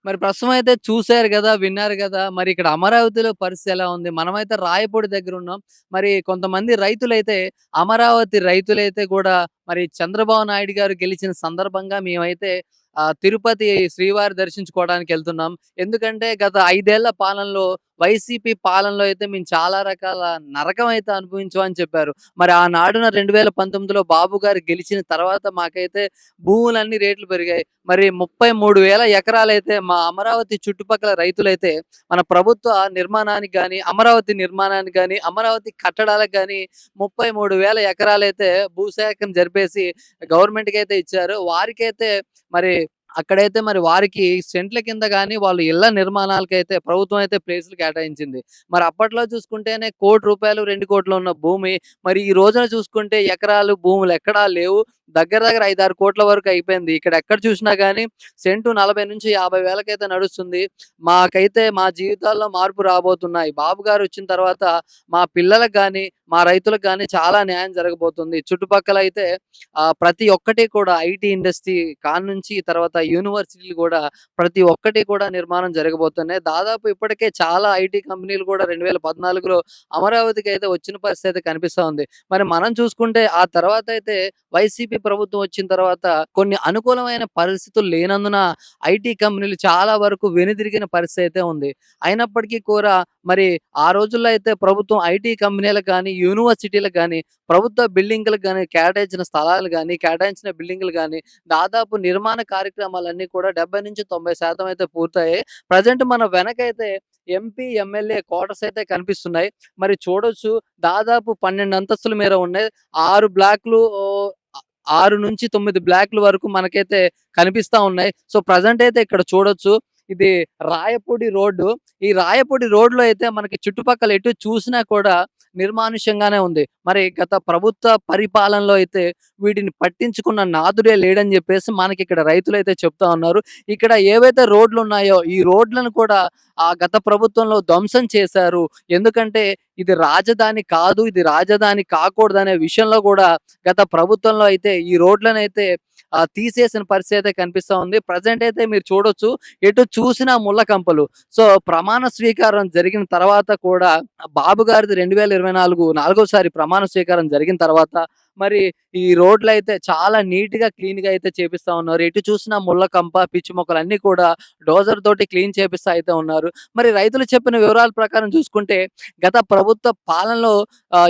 మరి ప్రస్తుతం అయితే చూసారు గదా! విన్నారు గదా! మరి ఇక్కడ అమరావతిలో పరిస్థితి ఎలా ఉంది? మనమైతే రాయపూడి దగ్గరున్నాం. మరి కొంతమంది రైతులైతే అమరావతి రైతులైతే గూడా మరి చంద్రబాబు నాయుడు గారు గెలిచిన సందర్భంగా మేమైతే తిరుపతి శ్రీవారి దర్శించుకోవడానికెళ్తున్నాం. ఎందుకంటే గత 5 ఏళ్ల పాలనలో వైసీపీ పాలనలో అయితే మేము చాలా రకాల నరకం అయితే అనుభవించామని చెప్పారు. మరి ఆనాడున 2019లో బాబు గారు గెలిచిన తర్వాత మాకైతే భూములన్నీ రేట్లు పెరిగాయి. మరి 33,000 ఎకరాలైతే మా అమరావతి చుట్టుపక్కల రైతులైతే మన ప్రభుత్వ నిర్మాణానికి గాని, అమరావతి నిర్మాణానికి గాని, అమరావతి కట్టడాలకు గాని 33,000 ఎకరాలైతే భూసేకరణ జరిపేసి గవర్నమెంట్‌కైతే ఇచ్చారు. వారికైతే మరి అక్కడైతే మరి వారికి సెంట్ల కింద గాని, వాళ్ళు ఇళ్ల నిర్మాణాలకైతే ప్రభుత్వం అయితే ప్లేసులు కేటాయించింది. మరి అప్పట్లో చూసుకుంటేనే రూ. 1,00,00,000, 2,00,00,000 ఉన్న భూమి మరి ఈ రోజున చూసుకుంటే ఎకరాలు భూములు ఎక్కడా లేవు. దగ్గర దగ్గర 5, 6 కోట్ల వరకు అయిపోయింది. ఇక్కడ ఎక్కడ చూసినా గాని సెంటు 40,000-50,000కైతే నడుస్తుంది. మాకైతే మా జీవితాల్లో మార్పు రాబోతున్నాయి. బాబు గారు వచ్చిన తర్వాత మా పిల్లలకు గాని, మా రైతులకు గాని చాలా న్యాయం జరగబోతుంది. చుట్టుపక్కల అయితే ప్రతి ఒక్కటి కూడా ఐటీ ఇండస్ట్రీ కాడ్నుంచి తర్వాత యూనివర్సిటీలు గూడా ప్రతి ఒక్కటి కూడా నిర్మాణం జరగబోతున్నాయి. దాదాపు ఇప్పటికే చాలా ఐటీ కంపెనీలు కూడా 2014లో అమరావతికైతే వచ్చిన పరిస్థితి అయితే కనిపిస్తా ఉంది. మరి మనం చూసుకుంటే ఆ తర్వాతయితే వైసీపీ ప్రభుత్వం వచ్చిన తర్వాత కొన్ని అనుకూలమైన పరిస్థితులు లేనందున ఐటీ కంపెనీలు చాలా వరకు వెనుదిరిగిన పరిస్థితి అయితే ఉంది. అయినప్పటికీ కూడా మరి ఆ రోజుల్లో అయితే ప్రభుత్వం ఐటీ కంపెనీలకు గాని, యూనివర్సిటీలకు గాని, ప్రభుత్వ బిల్డింగులకు గాని కేటాయించిన స్థలాలు గాని, కేటాయించిన బిల్డింగులు గాని దాదాపు నిర్మాణ కార్యక్రమాలన్నీ కూడా 70-90% అయితే పూర్తయ్యాయి. ప్రెజెంట్ మన వెనకైతే ఎంపీ, ఎమ్మెల్యే క్వార్టర్స్ అయితే కనిపిస్తున్నాయి. మరి చూడొచ్చు దాదాపు 12 అంతస్తుల మేర ఉన్నాయి. 6 బ్లాక్‌లు 6-9 బ్లాక్‌ల వరకు మనకైతే కనిపిస్తా ఉన్నాయి. సో, ప్రెజెంట్ అయితే ఇక్కడ చూడొచ్చు. ఇది రాయపూడి రోడ్డు. ఈ రాయపూడి రోడ్‌లో అయితే మనకి చుట్టుపక్కల ఎటు చూసినా కూడా నిర్మానుష్యంగానే ఉంది. మరి గత ప్రభుత్వ పరిపాలనలో అయితే వీటిని పట్టించుకున్న నాథుడే లేడని జెప్పేసి మనకిక్కడ రైతులైతే చెప్తా ఉన్నారు. ఇక్కడ ఏవైతే రోడ్లున్నాయో ఈ రోడ్లను కూడా గత ప్రభుత్వంలో ధ్వంసం చేశారు. ఎందుకంటే ఇది రాజధాని కాదు, ఇది రాజధాని కాకూడదనే విషయంలో గూడా గత ప్రభుత్వంలో అయితే ఈ రోడ్లనైతే తీసేసిన పరిస్థితి అయితే కనిపిస్తా ఉంది. ప్రెజెంట్ అయితే మీరు చూడొచ్చు. ఎటు చూసినా ముళ్ళ కంపలు. సో, ప్రమాణ స్వీకారం జరిగిన తర్వాత కూడా బాబు గారిది 2024 నాలుగోసారి ప్రమాణ స్వీకారం జరిగిన తర్వాత మరి ఈ రోడ్లయితే చాలా నీట్‌గా, క్లీన్‌గా అయితే చేపిస్తా ఉన్నారు. ఎటు చూసినా ముళ్ళ కంప, పిచ్చి మొక్కలన్నీ కూడా డోజర్ తోటి క్లీన్ చేపిస్తా అయితే ఉన్నారు. మరి రైతులు చెప్పిన వివరాల ప్రకారం చూసుకుంటే గత ప్రభుత్వ పాలనలో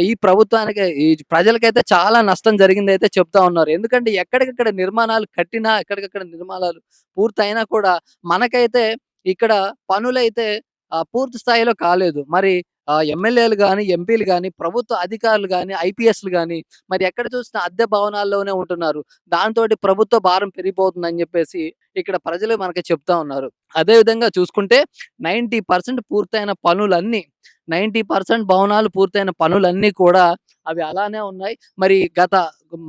ఈ ప్రభుత్వానికి ఈ ప్రజలకైతే చాలా నష్టం జరిగిందైతే చెప్తా ఉన్నారు. ఎందుకంటే ఎక్కడికక్కడ నిర్మాణాలు కట్టినా, ఎక్కడికక్కడ నిర్మాణాలు పూర్తయినా కూడా మనకైతే ఇక్కడ పనులైతే పూర్తి స్థాయిలో కాలేదు. మరి ఎమ్మెల్యేలు గాని, ఎంపీలు గాని, ప్రభుత్వ అధికారులు గాని, ఐపీఎస్‌లు గాని మరి ఎక్కడ చూసినా అద్దె భవనాల్లోనే ఉంటున్నారు. దాంతోటి ప్రభుత్వ భారం పెరిగిపోతుందని జెప్పేసి ఇక్కడ ప్రజలు మనకి చెప్తా ఉన్నారు. అదే విధంగా చూసుకుంటే 90% పూర్తయిన పనులన్నీ 90% భవనాలు పూర్తయిన పనులన్నీ కూడా అవి అలానే ఉన్నాయి.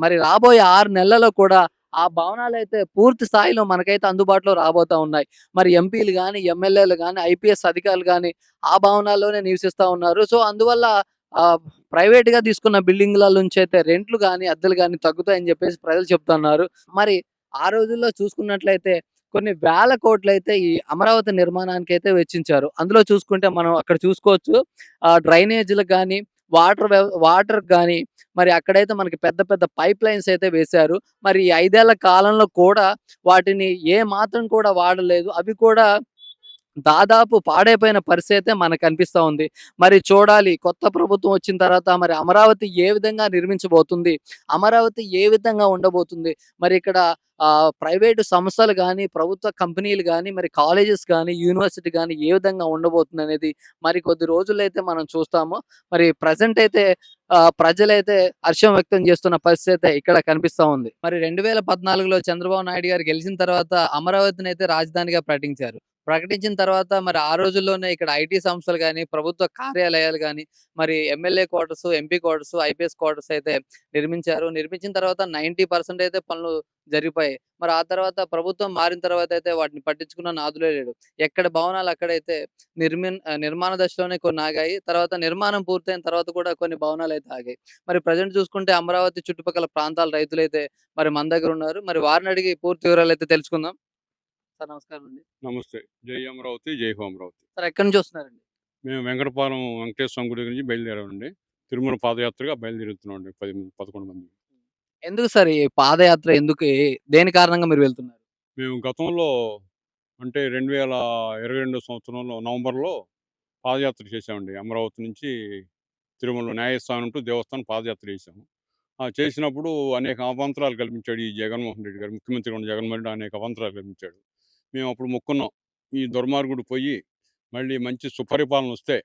మరి రాబోయే 6 నెలల్లో కూడా ఆ భవనాలైతే పూర్తి స్థాయిలో మనకైతే అందుబాటులో రాబోతా ఉన్నాయి. మరి ఎంపీలు గాని, ఎమ్మెల్యేలు గాని, ఐపీఎస్ అధికారులు గాని ఆ భవనాల్లోనే నివసిస్తా ఉన్నారు. సో, అందువల్ల ఆహ్, ప్రైవేట్‌గా తీసుకున్న బిల్డింగుల నుంచయితే రెంట్లు గాని, అద్దెలు గాని తగ్గుతాయని జెప్పేసి ప్రజలు చెప్తున్నారు. మరి ఆ రోజుల్లో చూసుకున్నట్లయితే కొన్ని వేల కోట్లయితే ఈ అమరావతి నిర్మాణానికైతే వెచ్చించారు. అందులో చూసుకుంటే మనం అక్కడ చూసుకోవచ్చు డ్రైనేజీలకు గాని, వాటర్ గాని మరి అక్కడైతే మనకి పెద్ద పెద్ద పైప్ లైన్స్ అయితే వేశారు. మరి ఈ 5 ఏళ్ల కాలంలో కూడా వాటిని ఏ మాత్రం కూడా వాడలేదు. అవి కూడా దాదాపు పాడైపోయిన పరిస్థితే మనకనిపిస్తా ఉంది. మరి చూడాలి కొత్త ప్రభుత్వం వచ్చిన తర్వాత మరి అమరావతి ఏ విధంగా నిర్మించబోతుంది? అమరావతి ఏ విధంగా ఉండబోతుంది? మరి ఇక్కడ ప్రైవేటు సంస్థలు గాని, ప్రభుత్వ కంపెనీలు గాని, మరి కాలేజెస్ గాని, యూనివర్సిటీ గాని ఏ విధంగా ఉండబోతుందనేది మరి కొద్ది రోజుల్లో అయితే మనం చూస్తాము. మరి ప్రెజెంట్ అయితే ప్రజలైతే హర్షం వ్యక్తం చేస్తున్న పరిస్థితి ఇక్కడ కనిపిస్తా ఉంది. మరి 2014లో చంద్రబాబు నాయుడు గారు గెలిచిన తర్వాత అమరావతినైతే రాజధానిగా ప్రకటించారు. ప్రకటించిన తర్వాత మరి ఆ రోజుల్లోనే ఇక్కడ ఐటీ సంస్థలు గాని, ప్రభుత్వ కార్యాలయాలు గాని, మరి MLA quarters, MP quarters, IPS quarters అయితే నిర్మించారు. నిర్మించిన తర్వాత 90% అయితే పనులు జరిగిపోయాయి. మరి ఆ తర్వాత ప్రభుత్వం మారిన తర్వాత అయితే వాటిని పట్టించుకున్న నాథుడే లేడు. ఎక్కడ భవనాలు అక్కడైతే నిర్మాణ దశలోనే కొన్ని ఆగాయి. తర్వాత నిర్మాణం పూర్తయిన తర్వాత కూడా కొన్ని భవనాలైతే ఆగాయి. మరి ప్రెజెంట్ చూసుకుంటే అమరావతి చుట్టుపక్కల ప్రాంతాల రైతులైతే మరి మన దగ్గర ఉన్నారు. మరి వారిని అడిగి పూర్తి వివరాలైతే తెలుసుకుందాం. సార్ నమస్కారం అండి. నమస్తే. జై అమరావతి, జై హో అమరావతి. సార్ ఎక్కడి నుంచి వస్తున్నారండి? మేము వెంకటపాలెం వెంకటేశ్వర స్వామి గుడి నుంచి బయలుదేరామండి. తిరుమల పాదయాత్రగా బయలుదేరుతున్నామండి 10 11 మంది. ఎందుకు సార్ ఈ పాదయాత్ర ఎందుకు? దేని కారణంగా మీరు వెళ్తున్నారు? మేము గతంలో అంటే 2022 సంవత్సరంలో నవంబర్‌లో పాదయాత్ర చేశామండి. అమరావతి నుంచి తిరుమల న్యాయస్థానం టు దేవస్థానం పాదయాత్ర చేశాము. చేసినప్పుడు అనేక అవాంతరాలు కల్పించాడు ఈ జగన్మోహన్ రెడ్డి గారు. ముఖ్యమంత్రిగా ఉన్న జగన్మోహన్ రెడ్డి అనేక అవాంతరాలు కల్పించాడు. మేము అప్పుడు మొక్కున్నాం. ఈ దుర్మార్గుడు పోయి మళ్ళీ మంచి సుపరిపాలనొస్తే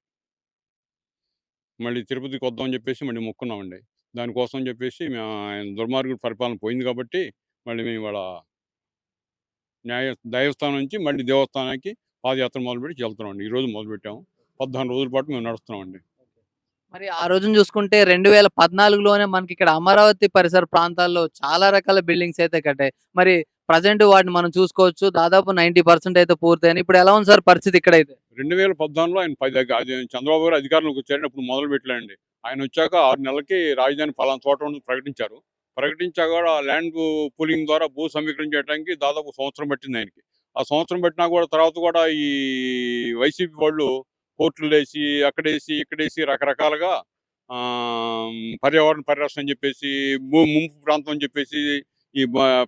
మళ్ళీ తిరుపతికొద్దామని జెప్పేసి మళ్ళీ మొక్కున్నామండి. దానికోసం జెప్పేసి ఆయన దుర్మార్గుడి పరిపాలన పోయింది గాబట్టి, మళ్ళీ మేము ఇవాళ దైవస్థానం నుంచి మళ్ళీ దేవస్థానానికి పాదయాత్ర మొదలుపెట్టి వెళ్తున్నామండి. ఈరోజు మొదలుపెట్టాము. 14 రోజుల పాటు మేము నడుస్తున్నామండి. మరి ఆ రోజున చూసుకుంటే 2014లోనే మనకిక్కడ అమరావతి పరిసర ప్రాంతాల్లో చాలా రకాల బిల్డింగ్స్ అయితే కట్టాయి. మరి ప్రెజెంట్ వాటిని మనం చూసుకోవచ్చు. దాదాపు 90% అయితే పూర్తయినాయి. ఇప్పుడు ఎలా ఉంది సార్ పరిస్థితి ఇక్కడైతే? 2014లో ఆయన అది చంద్రబాబు గారు అధికారంలోకి వచ్చారండి. అప్పుడు మొదలుపెట్టలేండి. ఆయనొచ్చాక 6 నెలలకి రాజధాని పలానా చోట ఉందని ప్రకటించారు. ప్రకటించాక కూడా ల్యాండ్ పూలింగ్ ద్వారా భూ సమీకరణ చేయడానికి దాదాపు సంవత్సరం పట్టింది ఆయనకి. ఆ సంవత్సరం పట్టినా కూడా తర్వాత కూడా ఈ వైసీపీ వాళ్ళు కోర్టులేసి, అక్కడేసి, ఇక్కడేసి రకరకాలుగా పర్యావరణ పరిరక్షణ అని చెప్పేసి, ముంపు ప్రాంతం అని చెప్పేసి, ఈ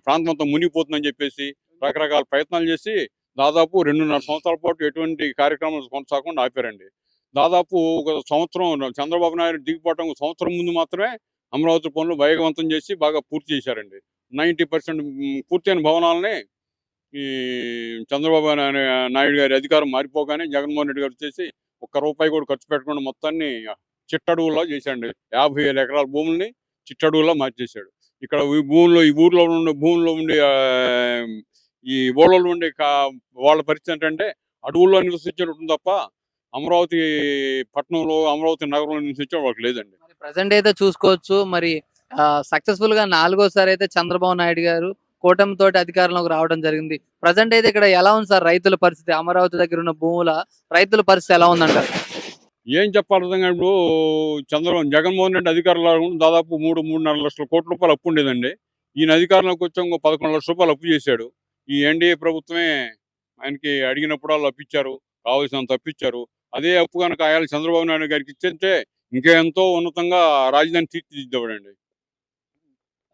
ప్రాంతం అంతా మునిగిపోతుందని చెప్పేసి రకరకాల ప్రయత్నాలు చేసి దాదాపు 2.5 సంవత్సరాల పాటు ఎటువంటి కార్యక్రమాలు కొనసాగకుండా ఆపారండి. దాదాపు ఒక సంవత్సరం చంద్రబాబు నాయుడు దిగిపోవటం ఒక సంవత్సరం ముందు మాత్రమే అమరావతి పనులు వేగవంతం చేసి బాగా పూర్తి చేశారండి. 90% పూర్తయిన భవనాలని ఈ చంద్రబాబు నాయుడు గారి అధికారం మారిపోగానే జగన్మోహన్ రెడ్డి గారు వచ్చేసి ఒక్క రూపాయి కూడా ఖర్చు పెట్టకుండా మొత్తాన్ని చిట్టడుగులా చేశాడండి. 50,000 ఎకరాల భూముల్ని చిట్టడుగులా మార్చేశాడు. ఇక్కడ ఈ ఊర్లో ఉండే భూముల్లో ఉండే ఈ ఊళ్ళలో ఉండే వాళ్ళ పరిస్థితి ఏంటంటే అడవుల్లో నివసించేటట్టు తప్ప అమరావతి పట్టణంలో, అమరావతి నగరంలో నివసించే వాళ్ళకి లేదండి. మరి ప్రెజెంట్ అయితే చూసుకోవచ్చు. మరి సక్సెస్‌ఫుల్‌గా నాలుగోసారి అయితే చంద్రబాబు నాయుడు గారు కూటమితోటి అధికారంలోకి రావడం జరిగింది. ప్రెజెంట్ అయితే ఇక్కడ ఎలా ఉంది సార్ రైతుల పరిస్థితి? అమరావతి దగ్గర ఉన్న భూముల రైతుల పరిస్థితి ఎలా ఉందంటారు? ఏం చెప్పాలి అర్థం కాదు. జగన్మోహన్ రెడ్డి అధికారంలో రాకముందు దాదాపు 3.5 లక్షల కోట్ల రూపాయలు అప్పు ఉండేదండి. ఈయన అధికారంలోకి వచ్చాక ఇంకో 11 లక్షల రూపాయలు అప్పు చేశాడు. ఈ ఎన్డీఏ ప్రభుత్వమే ఆయనకి అడిగినప్పుడల్లా అప్పిచ్చారు. కావాల్సినంత అప్పిచ్చారు. అదే అప్పు గనక చంద్రబాబు నాయుడు గారికి ఇచ్చేస్తే ఇంకా ఎంతో ఉన్నతంగా రాజధాని తీర్చిదిద్దేవాడండి.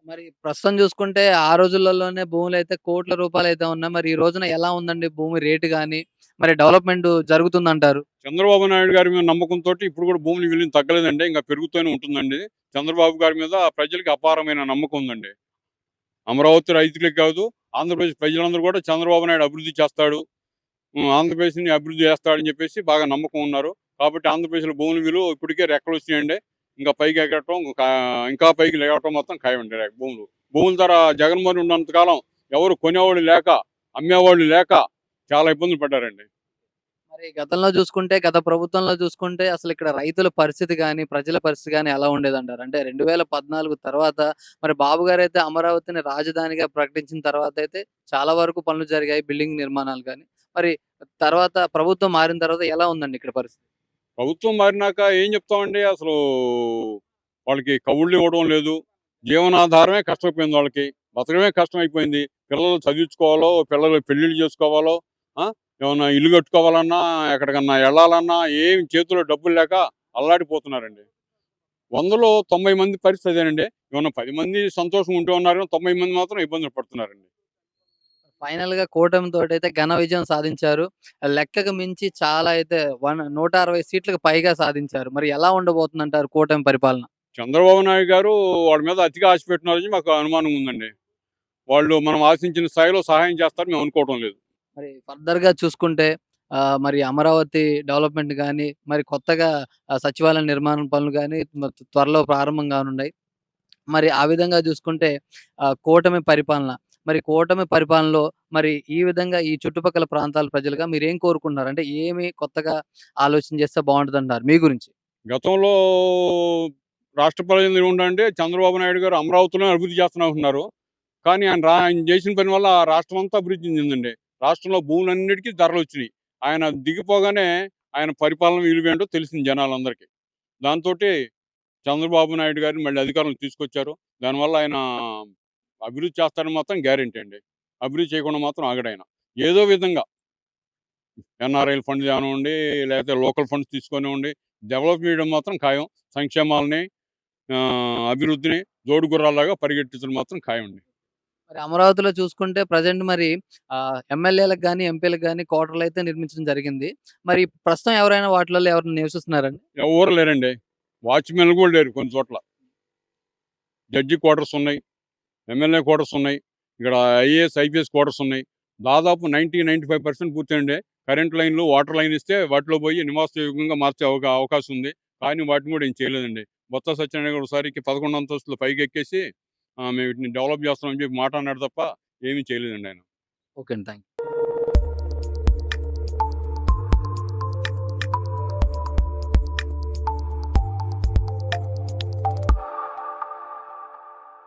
మరి ప్రస్తుతం చూసుకుంటే ఆ రోజులలోనే భూములైతే కోట్ల రూపాయలైతే ఉన్నాయి. మరి ఈ రోజున ఎలా ఉందండి భూమి రేటు గాని, మరి డెవలప్‌మెంట్ జరుగుతుందంటారు? చంద్రబాబు నాయుడు గారి మీద నమ్మకంతోటి ఇప్పుడు కూడా భూముల విలువ తగ్గలేదండి. ఇంకా పెరుగుతూనే ఉంటుందండి. చంద్రబాబు గారి మీద ప్రజలకి అపారమైన నమ్మకం ఉందండి. అమరావతి రైతులే కాదు, ఆంధ్రప్రదేశ్ ప్రజలందరూ కూడా చంద్రబాబు నాయుడు అభివృద్ధి చేస్తాడు. ఆంధ్రప్రదేశ్‌ని అభివృద్ధి చేస్తాడని చెప్పేసి బాగా నమ్మకం ఉన్నారు. కాబట్టి ఆంధ్రప్రదేశ్‌లో భూముల విలువ ఇప్పటికే రెక్కలొచ్చినాయండి. ఇంకా పైకి ఎగరటం, ఇంకా పైకి లేవటం మాత్రం ఖాయమండి భూములు. భూముల ధర జగన్మోహన్ ఉన్నంత కాలం ఎవరు కొనేవాళ్ళు లేక, అమ్మేవాళ్ళు లేక చాలా ఇబ్బందులు పడ్డారండి. మరి గతంలో చూసుకుంటే, గత ప్రభుత్వంలో చూసుకుంటే అసలిక్కడ రైతుల పరిస్థితి గాని, ప్రజల పరిస్థితి గాని ఎలా ఉండేదంటారు? అంటే 2014 తర్వాత మరి బాబు గారైతే అమరావతిని రాజధానిగా ప్రకటించిన తర్వాతయితే చాలా వరకు పనులు జరిగాయి. బిల్డింగ్ నిర్మాణాలు గాని. మరి తర్వాత ప్రభుత్వం మారిన తర్వాత ఎలా ఉందండి ఇక్కడ పరిస్థితి? ప్రభుత్వం మారినాక ఏం చెప్తామండి అసలు వాళ్ళకి కవుళ్ళు ఇవ్వడం లేదు. జీవనాధారమే కష్టమైపోయింది వాళ్ళకి. బతకడమే కష్టమైపోయింది. పిల్లలు చదివించుకోవాలో, పిల్లలు పెళ్ళిళ్ళు చేసుకోవాలో, ఆ! ఏమన్నా ఇల్లు కట్టుకోవాలన్నా, ఎక్కడికన్నా ఎళ్ళాలన్నా ఏమి చేతిలో డబ్బులు లేక అల్లాడిపోతున్నారండి. 100లో 90 మంది పరిస్థితి అదేనండి. ఏమన్నా 10 మంది సంతోషంగా ఉంటే ఉన్నారు గానీ 90 మంది మాత్రం ఇబ్బందులు పడుతున్నారండి. ఫైనల్‌గా కూటమితోటైతే ఘన విజయం సాధించారు. లెక్కకు మించి చాలా అయితే 160 సీట్లకు పైగా సాధించారు. మరి ఎలా ఉండబోతుందంటారు కూటమి పరిపాలన? చంద్రబాబు నాయుడు గారు వాళ్ళ మీద అతిగా ఆశ పెట్టినారని మాకు అనుమానం ఉందండి. వాళ్ళు మనం ఆశించిన స్థాయిలో సహాయం చేస్తారని మేము అనుకోవటం లేదు. మరి ఫర్దర్‌గా చూసుకుంటే మరి అమరావతి డెవలప్‌మెంట్ గాని, మరి కొత్తగా సచివాలయ నిర్మాణం పనులు గాని త్వరలో ప్రారంభం కానున్నాయి. మరి ఆ విధంగా చూసుకుంటే కూటమి పరిపాలన, మరి కూటమి పరిపాలనలో మరి ఈ విధంగా ఈ చుట్టుపక్కల ప్రాంతాల ప్రజలుగా మీరేం కోరుకుంటున్నారు? అంటే ఏమి కొత్తగా ఆలోచన చేస్తే బావుంటదంటారు మీ గురించి? గతంలో రాష్ట్ర ప్రజలు ఏముండంటే చంద్రబాబు నాయుడు గారు అమరావతిలోనే అభివృద్ధి చేస్తున్నామంటున్నారు. కానీ ఆయన చేసిన పని వల్ల ఆ రాష్ట్రం అంతా అభివృద్ధి చెందిందండి. రాష్ట్రంలో భూములన్నిటికీ ధరలొచ్చినియి. ఆయన దిగిపోగానే ఆయన పరిపాలన విలువేంటో తెలిసింది జనాలందరికీ. దాంతోటి చంద్రబాబు నాయుడు గారిని మళ్ళీ అధికారంలోకి తీసుకొచ్చారు. దానివల్ల ఆయన అభివృద్ధి చేస్తాడని మాత్రం గ్యారంటీ అండి. అభివృద్ధి చేయకుండా మాత్రం ఆగడాయన. ఏదో విధంగా ఎన్ఆర్ఐల ఫండ్స్ కానివ్వండి, లేకపోతే లోకల్ ఫండ్స్ తీసుకొనివ్వండి, డెవలప్ చేయడం మాత్రం ఖాయం. సంక్షేమాలని, అభివృద్ధిని జోడుగుర్రాల్లాగా పరిగెట్టించడం మాత్రం ఖాయం అండి. మరి అమరావతిలో చూసుకుంటే ప్రజెంట్ మరి ఎమ్మెల్యేలకు గాని, ఎంపీలకు గాని క్వార్టర్‌లయితే నిర్మించడం జరిగింది. మరి ప్రస్తుతం ఎవరైనా వాటిలలో ఎవరైనా నివసిస్తున్నారండి? ఎవరు లేరండి. వాచ్‌మెన్‌లు కూడా లేరు కొన్ని చోట్ల. జడ్జి క్వార్టర్స్ ఉన్నాయి. ఎమ్మెల్యే క్వార్టర్స్ ఉన్నాయి. ఇక్కడ ఐఏఎస్, ఐపీఎస్ క్వార్టర్స్ ఉన్నాయి. దాదాపు 95% పూర్తయింది. కరెంట్ లైన్‌లు, వాటర్ లైన్ ఇస్తే వాటిలో పోయి నివాసయోగ్యంగా మార్చే అవకాశం ఉంది. కానీ వాటిని కూడా ఏం చేయలేదండి. బొత్స సత్యనారాయణ గారు ఒకసారికి 11 అంతస్తులు పైకెక్కేసి మేము వీటిని డెవలప్ చేస్తామని చెప్పి మాట అన్నాడు తప్ప ఏమీ చేయలేదండి ఆయన. ఓకే అండి. Thank you.